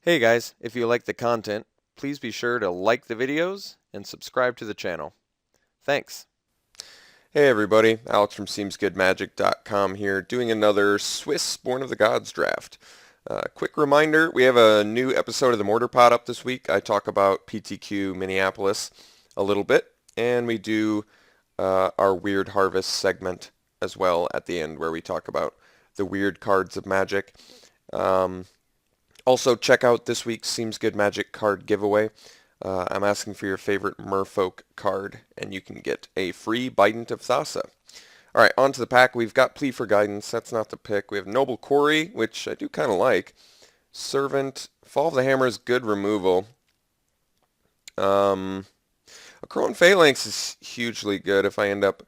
Hey guys, if you like the content, please be sure to like the videos and subscribe to the channel. Thanks. Hey everybody, Alex from SeemsGoodMagic.com here, doing another Swiss Born of the Gods draft. Quick reminder, we have a new episode of the Mortar Pod up this week. I talk about PTQ Minneapolis a little bit, and we do our Weird Harvest segment as well at the end where we talk about the weird cards of Magic. Also, check out this week's Seems Good Magic card giveaway. I'm asking for your favorite Merfolk card, and you can get a free Bident of Thassa. All right, on to the pack. We've got Plea for Guidance. That's not the pick. We have Noble Quarry, which I do kind of like. Servant. Fall of the Hammer is good removal. A Crone Phalanx is hugely good if I end up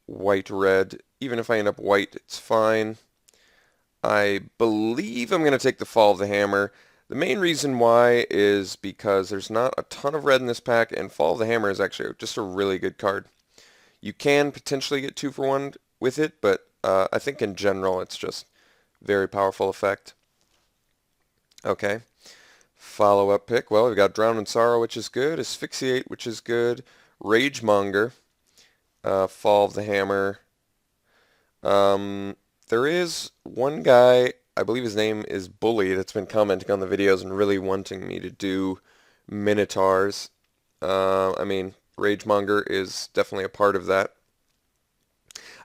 white-red. Even if I end up white, it's fine. I believe I'm going to take the Fall of the Hammer. The main reason why is because there's not a ton of red in this pack, and Fall of the Hammer is actually just a really good card. You can potentially get 2 for 1 with it, but I think in general it's just very powerful effect. Okay. Follow-up pick. Well, we've got Drown in Sorrow, which is good. Asphyxiate, which is good. Ragemonger. Fall of the Hammer. There is one guy, I believe his name is Bully, that's been commenting on the videos and really wanting me to do Minotaurs. Ragemonger is definitely a part of that.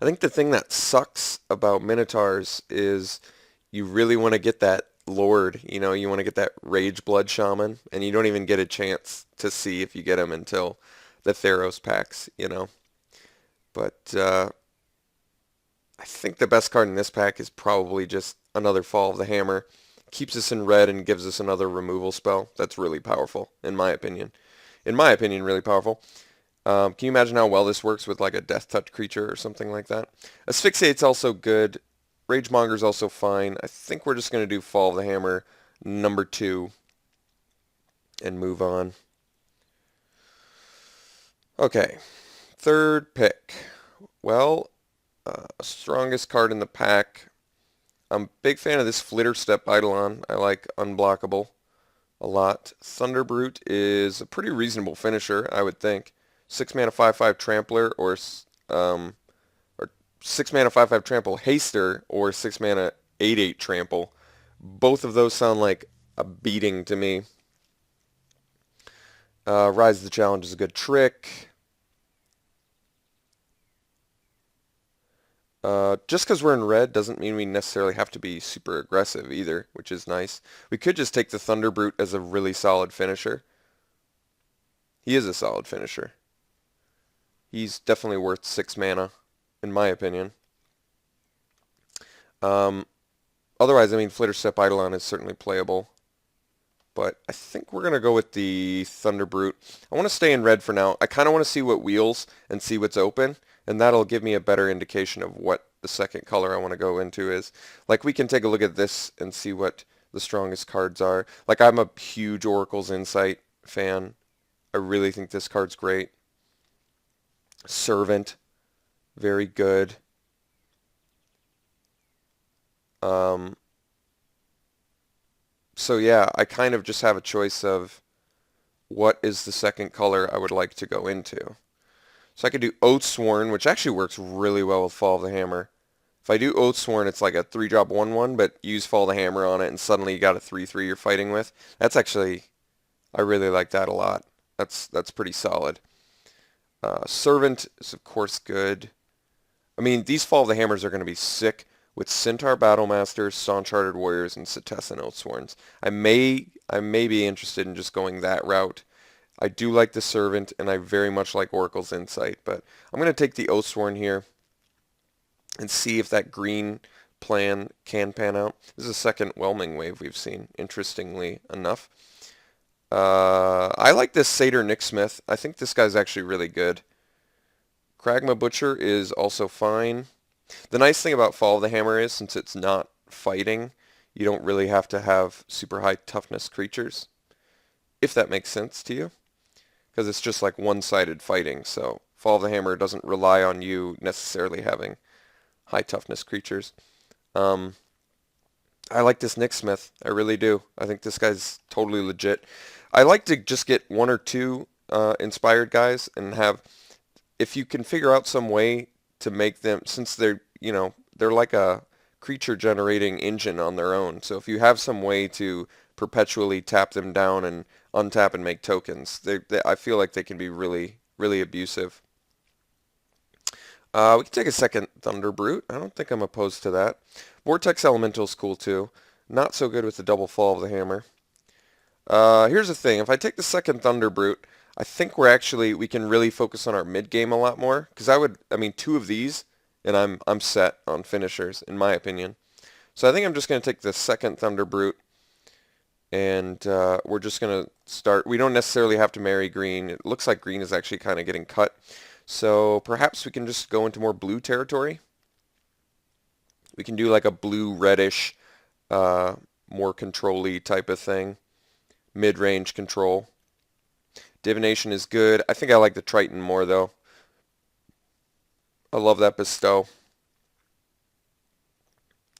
I think the thing that sucks about Minotaurs is you really want to get that Lord, you want to get that Rage Blood Shaman, and you don't even get a chance to see if you get him until the Theros packs. But, I think the best card in this pack is probably just another Fall of the Hammer. Keeps us in red and gives us another removal spell. That's really powerful, in my opinion. In my opinion, really powerful. Can you imagine how well this works with like a Death Touch creature or something like that? Asphyxiate's also good. Ragemonger's also fine. I think we're just going to do Fall of the Hammer number 2 and move on. Okay, third pick. Well, strongest card in the pack. I'm a big fan of this Flitterstep Eidolon. I like Unblockable a lot. Thunderbrute is a pretty reasonable finisher, I would think. 6 mana 5/5 Trampler or 6 mana 5/5 Trample Haster or 6 mana 8/8 Trample. Both of those sound like a beating to me. Rise of the Challenge is a good trick. Just because we're in red doesn't mean we necessarily have to be super aggressive either, which is nice. We could just take the Thunderbrute as a really solid finisher. He is a solid finisher. He's definitely worth 6 mana, in my opinion. Otherwise, Flitterstep Eidolon is certainly playable. But I think we're going to go with the Thunderbrute. I want to stay in red for now. I kind of want to see what wheels and see what's open, and that'll give me a better indication of what the second color I want to go into is. Like, we can take a look at this and see what the strongest cards are. Like, I'm a huge Oracle's Insight fan. I really think this card's great. Servant, very good. So yeah, I kind of just have a choice of what is the second color I would like to go into. So I could do Oathsworn, which actually works really well with Fall of the Hammer. If I do Oathsworn, it's like a 3-drop 1/1, but use Fall of the Hammer on it, and suddenly you got a 3/3 you're fighting with. That's actually, I really like that a lot. That's pretty solid. Servant is of course good. These Fall of the Hammers are going to be sick with Centaur Battlemasters, Staunch Hearted Warriors, and Setessan Oathsworns. I may be interested in just going that route. I do like the Servant, and I very much like Oracle's Insight, but I'm going to take the Oathsworn here and see if that green plan can pan out. This is the second Whelming Wave we've seen, interestingly enough. I like this Satyr Nicksmith. I think this guy's actually really good. Kragma Butcher is also fine. The nice thing about Fall of the Hammer is, since it's not fighting, you don't really have to have super high toughness creatures, if that makes sense to you, because it's just like one-sided fighting, so Fall of the Hammer doesn't rely on you necessarily having high toughness creatures. I like this Nick Smith. I really do. I think this guy's totally legit. I like to just get one or two inspired guys and have, if you can figure out some way to make them, since they're, they're like a creature generating engine on their own. So if you have some way to perpetually tap them down and untap and make tokens, I feel like they can be really, really abusive. We can take a second Thunder Brute. I don't think I'm opposed to that. Vortex Elemental's cool too. Not so good with the double fall of the hammer. Here's the thing. If I take the second Thunder Brute, I think we can really focus on our mid game a lot more. Because I mean, two of these, and I'm set on finishers, in my opinion. So I think I'm just going to take the second Thunder Brute, and we're just going to start. We don't necessarily have to marry green. It looks like green is actually kind of getting cut. So perhaps we can just go into more blue territory. We can do like a blue-reddish, more control-y type of thing. Mid-range control. Divination is good. I think I like the Triton more, though. I love that bestow.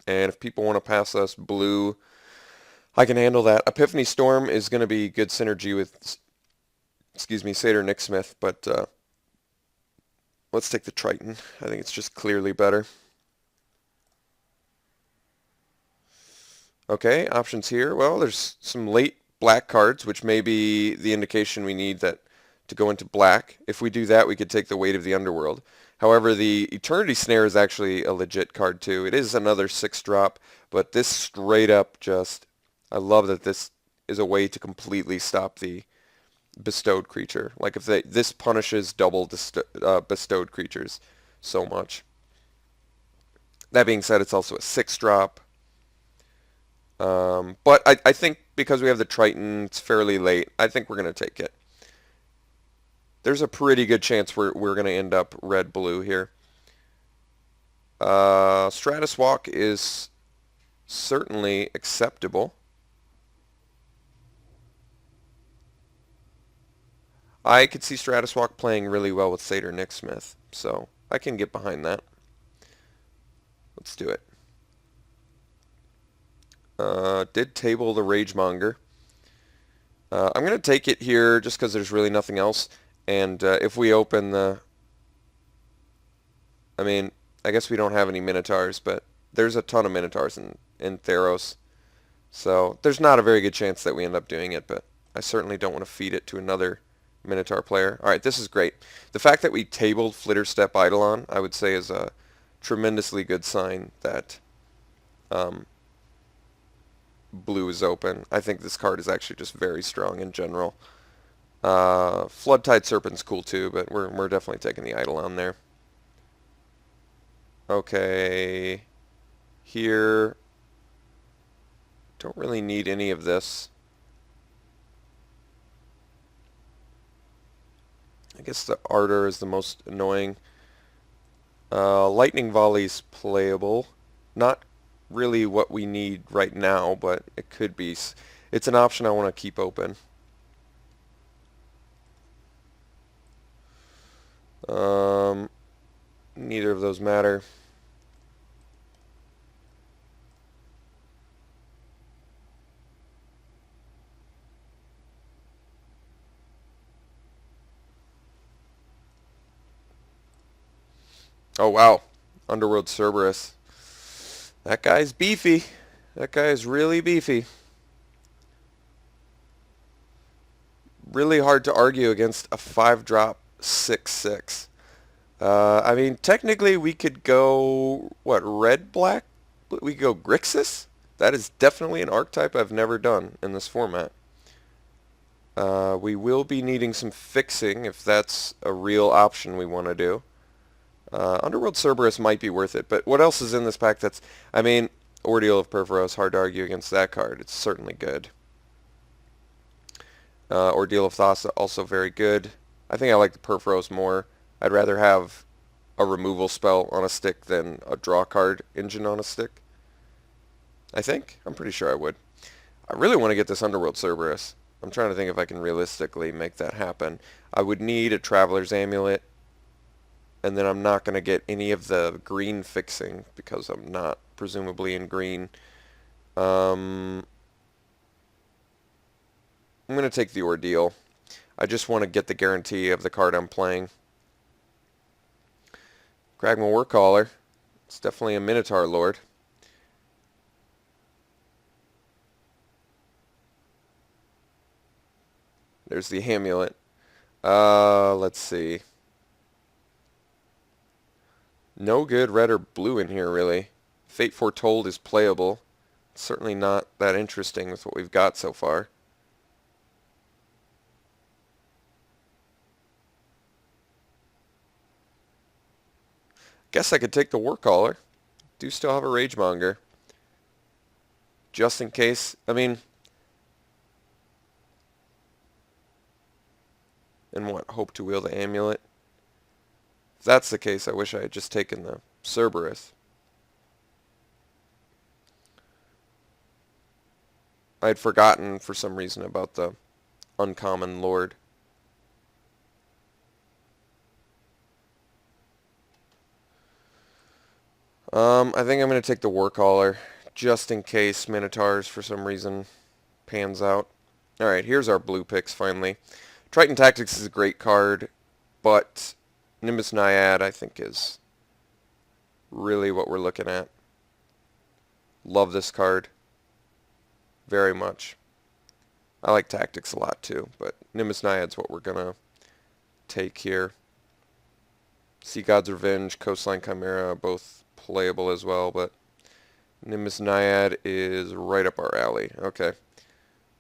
And if people want to pass us blue, I can handle that. Epiphany Storm is going to be good synergy with, excuse me, Satyr Nicksmith, but let's take the Triton. I think it's just clearly better. Okay, options here. Well, there's some late black cards, which may be the indication we need that to go into black. If we do that, we could take the Weight of the Underworld. However, the Eternity Snare is actually a legit card too. It is another 6-drop, but this straight up just, I love that this is a way to completely stop the bestowed creature. Like if this punishes double bestowed creatures so much. That being said, it's also a 6-drop. But I think because we have the Triton, it's fairly late. I think we're going to take it. There's a pretty good chance we're going to end up red-blue here. Stratus Walk is certainly acceptable. I could see Stratus Walk playing really well with Satyr Nicksmith, so I can get behind that. Let's do it. Did table the Ragemonger. I'm going to take it here just because there's really nothing else. And if we open the... I mean, I guess we don't have any Minotaurs, but there's a ton of Minotaurs in Theros. So there's not a very good chance that we end up doing it, but I certainly don't want to feed it to another Minotaur player. Alright, this is great. The fact that we tabled Flitterstep Eidolon, I would say, is a tremendously good sign that blue is open. I think this card is actually just very strong in general. Floodtide Serpent's cool too, but we're definitely taking the Eidolon there. Okay, here, don't really need any of this. I guess the Ardor is the most annoying. Lightning Volley's playable. Not really what we need right now, but it could be. It's an option I want to keep open. Neither of those matter. Oh wow, Underworld Cerberus. That guy's beefy. That guy is really beefy. Really hard to argue against a 5-drop 6/6. I mean, technically we could go, what, red-black? We could go Grixis? That is definitely an archetype I've never done in this format. We will be needing some fixing if that's a real option we want to do. Underworld Cerberus might be worth it, but what else is in this pack that's... I mean, Ordeal of Perforos, hard to argue against that card. It's certainly good. Ordeal of Thassa, also very good. I think I like the Perforos more. I'd rather have a removal spell on a stick than a draw card engine on a stick. I think. I'm pretty sure I would. I really want to get this Underworld Cerberus. I'm trying to think if I can realistically make that happen. I would need a Traveler's Amulet, and then I'm not going to get any of the green fixing because I'm not presumably in green. I'm going to take the Ordeal. I just want to get the guarantee of the card I'm playing. Cragma Warcaller. It's definitely a Minotaur Lord. There's the amulet. Let's see. No good red or blue in here, really. Fate Foretold is playable. It's certainly not that interesting with what we've got so far. Guess I could take the Warcaller. Do still have a Ragemonger. Just in case. I mean, and what? Hope to wield the amulet. If that's the case, I wish I had just taken the Cerberus. I had forgotten for some reason about the uncommon Lord. I think I'm going to take the Warcaller just in case Minotaurs for some reason pans out. Alright, here's our blue picks finally. Triton Tactics is a great card, but Nimbus Naiad I think is really what we're looking at. Love this card very much. I like Tactics a lot too, but Nimbus Naiad's what we're going to take here. Sea God's Revenge, Coastline Chimera, both playable as well, but Nimbus Naiad is right up our alley. Okay.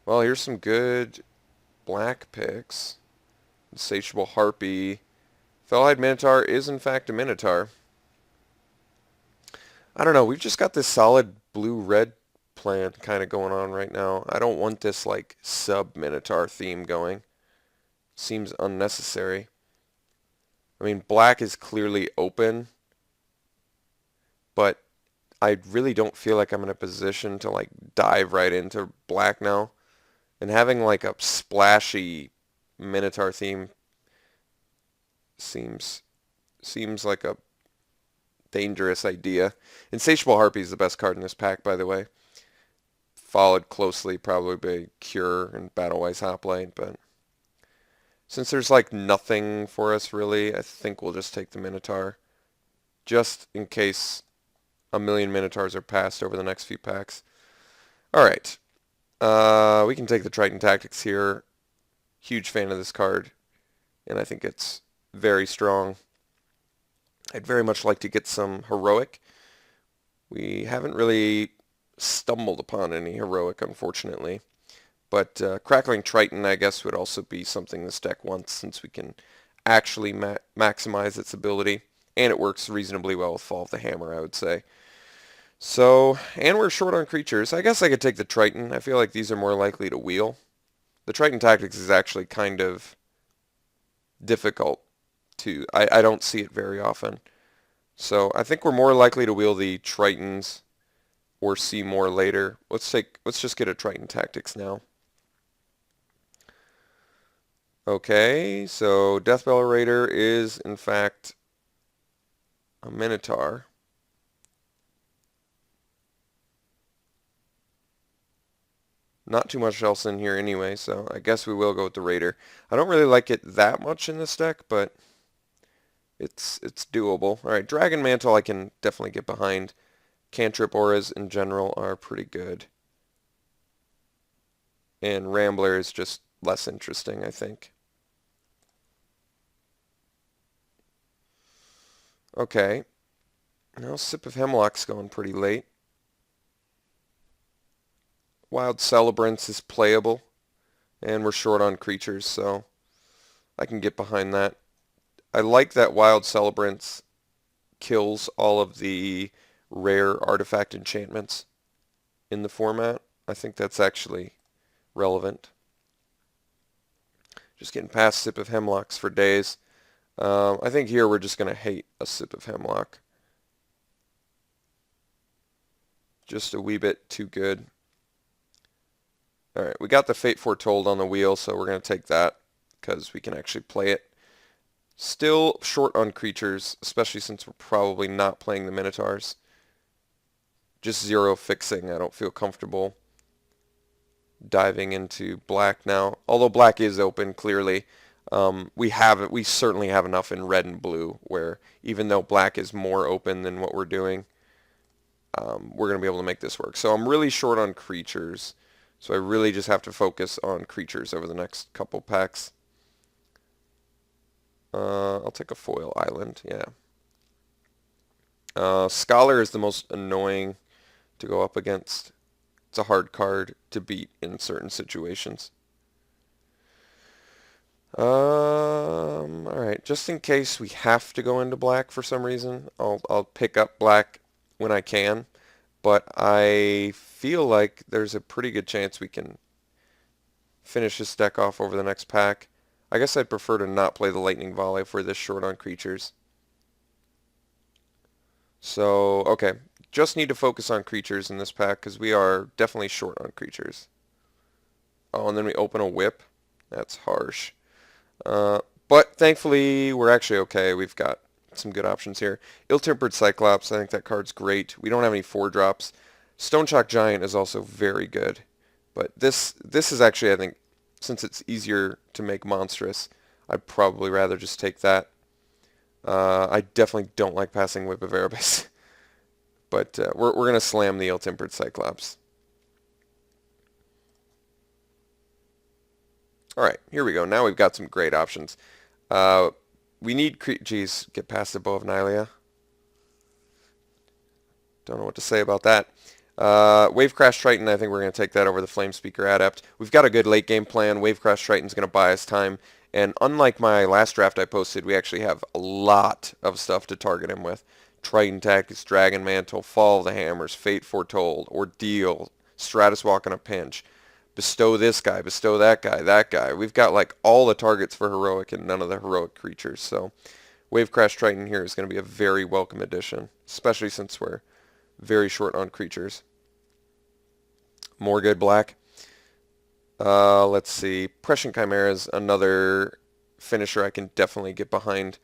Well, here's some good black picks. Insatiable Harpy. Fell-eyed Minotaur is in fact a Minotaur. I don't know. We've just got this solid blue-red plan kind of going on right now. I don't want this like sub-Minotaur theme going. Seems unnecessary. I mean, black is clearly open, but I really don't feel like I'm in a position to like dive right into black now. And having like a splashy Minotaur theme seems like a dangerous idea. Insatiable Harpy is the best card in this pack, by the way. Followed closely probably by Cure and Battlewise Hoplite, but since there's like nothing for us really, I think we'll just take the Minotaur. Just in case a million Minotaurs are passed over the next few packs. Alright. We can take the Triton Tactics here. Huge fan of this card, and I think it's very strong. I'd very much like to get some Heroic. We haven't really stumbled upon any Heroic, unfortunately. But Crackling Triton, I guess, would also be something this deck wants, since we can actually maximize its ability. And it works reasonably well with Fall of the Hammer, I would say. So, and we're short on creatures. I guess I could take the Triton. I feel like these are more likely to wheel. The Triton Tactics is actually kind of difficult to... I don't see it very often. So I think we're more likely to wheel the Tritons or see more later. Let's just get a Triton Tactics now. Okay, so Deathbell Raider is in fact a Minotaur. Not too much else in here anyway, so I guess we will go with the Raider. I don't really like it that much in this deck, but it's doable. Alright, Dragon Mantle I can definitely get behind. Cantrip Auras in general are pretty good. And Rambler is just less interesting, I think. Okay. Now Sip of Hemlock's going pretty late. Wild Celebrants is playable. And we're short on creatures, so I can get behind that. I like that Wild Celebrants kills all of the rare artifact enchantments in the format. I think that's actually relevant. Just getting past Sip of Hemlocks for days. I think here we're just going to hate a Sip of Hemlock. Just a wee bit too good. Alright, we got the Fate Foretold on the wheel, so we're going to take that because we can actually play it. Still short on creatures, especially since we're probably not playing the Minotaurs. just zero fixing. I don't feel comfortable diving into black now. Although black is open, clearly. We certainly have enough in red and blue where even though black is more open than what we're doing, we're going to be able to make this work. So I'm really short on creatures. So I really just have to focus on creatures over the next couple packs. I'll take a foil island, yeah. Scholar is the most annoying to go up against. It's a hard card to beat in certain situations. Alright, just in case we have to go into black for some reason, I'll pick up black when I can, but I feel like there's a pretty good chance we can finish this deck off over the next pack. I guess I'd prefer to not play the lightning volley if we're this short on creatures. So, okay, just need to focus on creatures in this pack because we are definitely short on creatures. Oh, and then we open a whip. That's harsh. But thankfully, we're actually okay. We've got some good options here. Ill-Tempered Cyclops, I think that card's great. We don't have any 4-drops. Stone Shock Giant is also very good. But this is actually, I think, since it's easier to make monstrous, I'd probably rather just take that. I definitely don't like passing Whip of Erebus. But we're going to slam the Ill-Tempered Cyclops. Alright, here we go. Now we've got some great options. We need geez, get past the Bow of Nylea. Don't know what to say about that. Wavecrash Triton, I think we're going to take that over the Flamespeaker Adept. We've got a good late game plan. Wavecrash Triton's going to buy us time. And unlike my last draft I posted, we actually have a lot of stuff to target him with. Triton Tactics, Dragon Mantle, Fall of the Hammers, Fate Foretold, Ordeal, Stratus Walk in a Pinch. Bestow this guy, bestow that guy, that guy. We've got like all the targets for heroic and none of the heroic creatures. So Wavecrash Triton here is going to be a very welcome addition, especially since we're very short on creatures. More good black. Let's see. Prescient Chimera is another finisher I can definitely get behind,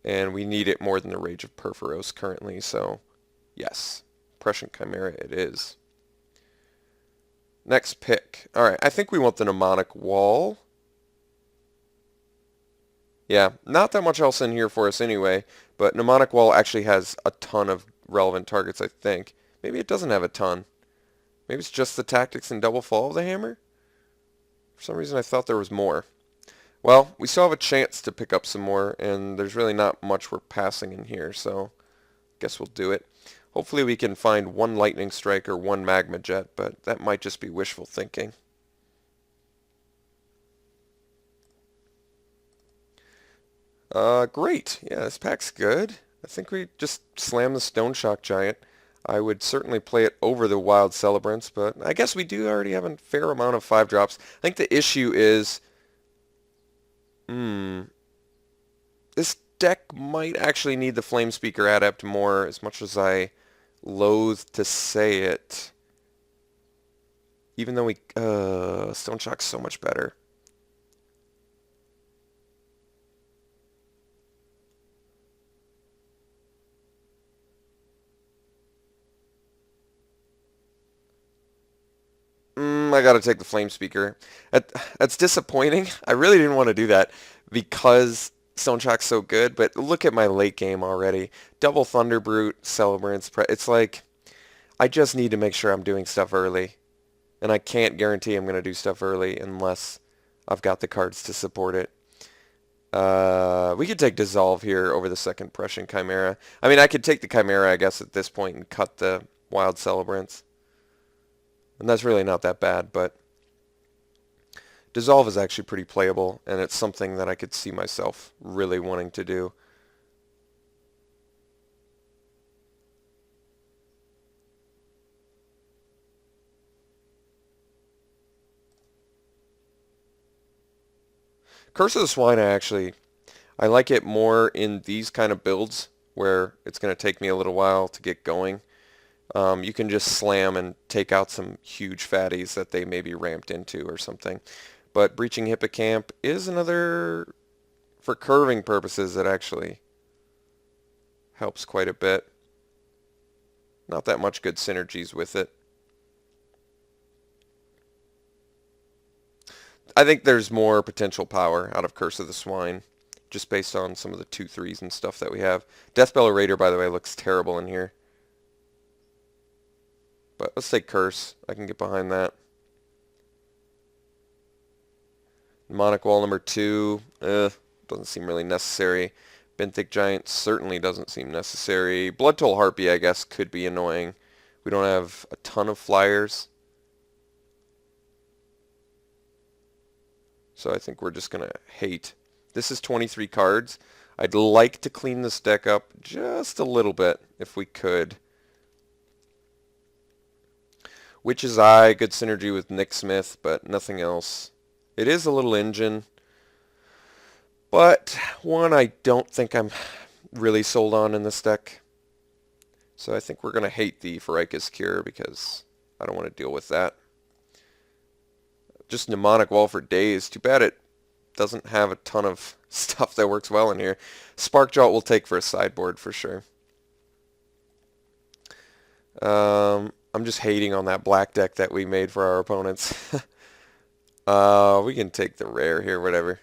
and we need it more than the Rage of Perforos currently. So yes, Prescient Chimera it is. Next pick. Alright, I think we want the Mnemonic Wall. Yeah, not that much else in here for us anyway, but Mnemonic Wall actually has a ton of relevant targets, I think. Maybe it doesn't have a ton. Maybe it's just the Tactics and Double Fall of the Hammer? For some reason I thought there was more. Well, we still have a chance to pick up some more, and there's really not much we're passing in here, so I guess we'll do it. Hopefully we can find one Lightning Strike or one Magma Jet, but that might just be wishful thinking. Great. Yeah, this pack's good. I think we just slam the Stone Shock Giant. I would certainly play it over the Wild Celebrants, but I guess we do already have a fair amount of 5-drops. I think the issue is, this deck might actually need the Flamespeaker Adept more, as much as I loathe to say it. Even though we, Stone Shock's so much better. I gotta take the Flamespeaker. That's disappointing. I really didn't want to do that because Stone Shock's so good, but look at my late game already. Double Thunderbrute, Celebrants, it's like, I just need to make sure I'm doing stuff early. And I can't guarantee I'm going to do stuff early unless I've got the cards to support it. We could take Dissolve here over the second Prescient Chimera. I mean, I could take the Chimera, I guess, at this point and cut the Wild Celebrants. And that's really not that bad, but Dissolve is actually pretty playable, and it's something that I could see myself really wanting to do. Curse of the Swine, I like it more in these kind of builds where it's going to take me a little while to get going. You can just slam and take out some huge fatties that they may be ramped into or something. But Breaching Hippocamp is another, for curving purposes, it actually helps quite a bit. Not that much good synergies with it. I think there's more potential power out of Curse of the Swine, just based on some of the 2/3s and stuff that we have. Deathbell Raider, by the way, looks terrible in here. But let's take Curse. I can get behind that. Mnemonic Wall number 2, doesn't seem really necessary. Benthic Giant certainly doesn't seem necessary. Blood Toll Harpy, I guess, could be annoying. We don't have a ton of flyers. So I think we're just going to hate. This is 23 cards. I'd like to clean this deck up just a little bit if we could. Witch's Eye, good synergy with Nick Smith, but nothing else. It is a little engine, but one I don't think I'm really sold on in this deck. So I think we're going to hate the Pharykis Cure because I don't want to deal with that. Just Mnemonic Wall for days. Too bad it doesn't have a ton of stuff that works well in here. Sparkjolt will take for a sideboard for sure. I'm just hating on that black deck that we made for our opponents. We can take the rare here, whatever.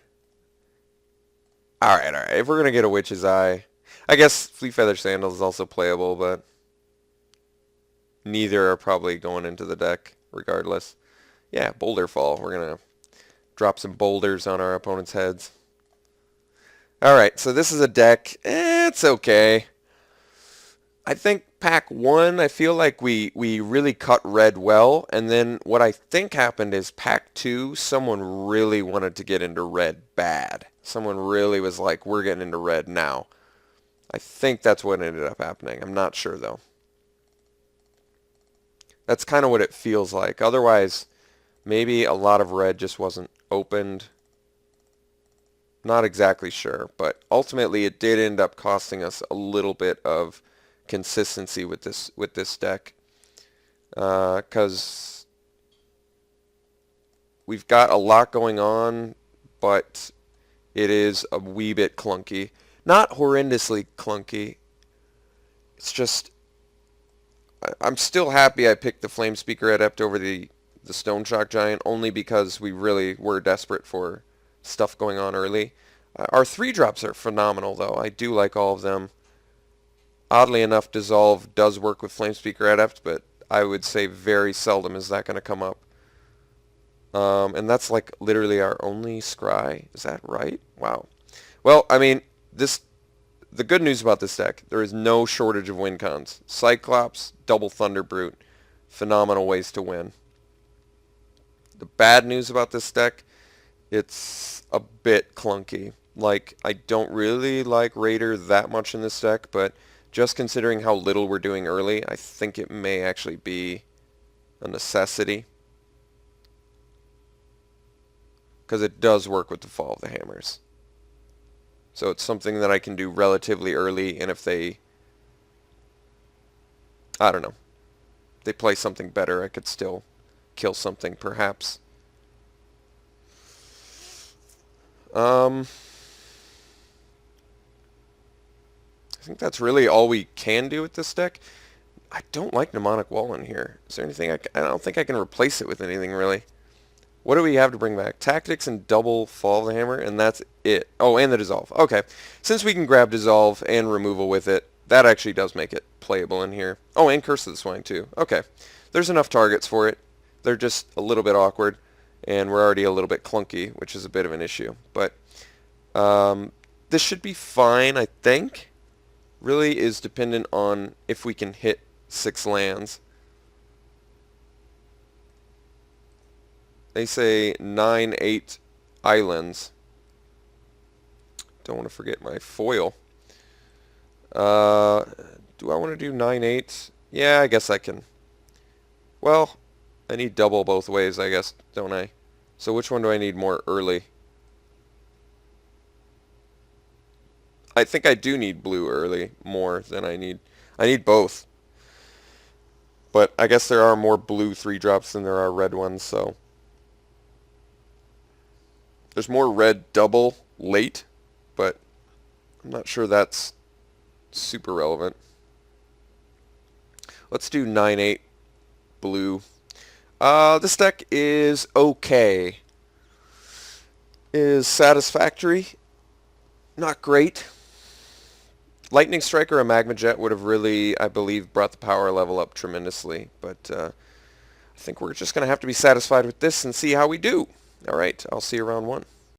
Alright. If we're going to get a Witch's Eye, I guess Fleet Feather Sandals is also playable, but neither are probably going into the deck regardless. Yeah, Boulder Fall. We're going to drop some boulders on our opponent's heads. Alright, so this is a deck. It's okay. I think pack 1, I feel like we really cut red well, and then what I think happened is pack 2, someone really wanted to get into red bad. Someone really was like, we're getting into red now. I think that's what ended up happening. I'm not sure, though. That's kind of what it feels like. Otherwise, maybe a lot of red just wasn't opened. Not exactly sure, but ultimately it did end up costing us a little bit of consistency with this deck, because we've got a lot going on, but it is a wee bit clunky. Not horrendously clunky. It's just I'm still happy I picked the Flame Speaker Adept over the Stone Shock Giant, only because we really were desperate for stuff going on early. Our 3-drops are phenomenal, though. I do like all of them. Oddly enough, Dissolve does work with Flame Speaker Adept, but I would say very seldom is that going to come up. And that's like literally our only scry. Is that right? Wow. Well, I mean, the good news about this deck, there is no shortage of win cons. Cyclops, Double Thunder Brute, phenomenal ways to win. The bad news about this deck, it's a bit clunky. Like, I don't really like Raider that much in this deck, but just considering how little we're doing early, I think it may actually be a necessity. Because it does work with the Fall of the Hammers. So it's something that I can do relatively early, and if they, I don't know, they play something better, I could still kill something, perhaps. I think that's really all we can do with this deck. I don't like Mnemonic Wall in here. Is there anything I don't think I can replace it with anything, really. What do we have to bring back? Tactics and double Fall of the Hammer, and that's it. Oh, and the Dissolve. Okay. Since we can grab Dissolve and Removal with it, that actually does make it playable in here. Oh, and Curse of the Swine, too. Okay. There's enough targets for it. They're just a little bit awkward, and we're already a little bit clunky, which is a bit of an issue. But this should be fine, I think. Really is dependent on if we can hit 6 lands. They say 9/8 islands. Don't want to forget my foil. Do I want to do 9/8? Yeah, I guess I can. Well, I need double both ways, I guess, don't I? So which one do I need more early? I think I do need blue early more than I need. I need both. But I guess there are more blue 3-drops than there are red ones, so. There's more red double late, but I'm not sure that's super relevant. Let's do 9-8 blue. This deck is okay. Is satisfactory. Not great. Lightning Strike or a Magma Jet would have really, I believe, brought the power level up tremendously. But I think we're just going to have to be satisfied with this and see how we do. All right, I'll see you round one.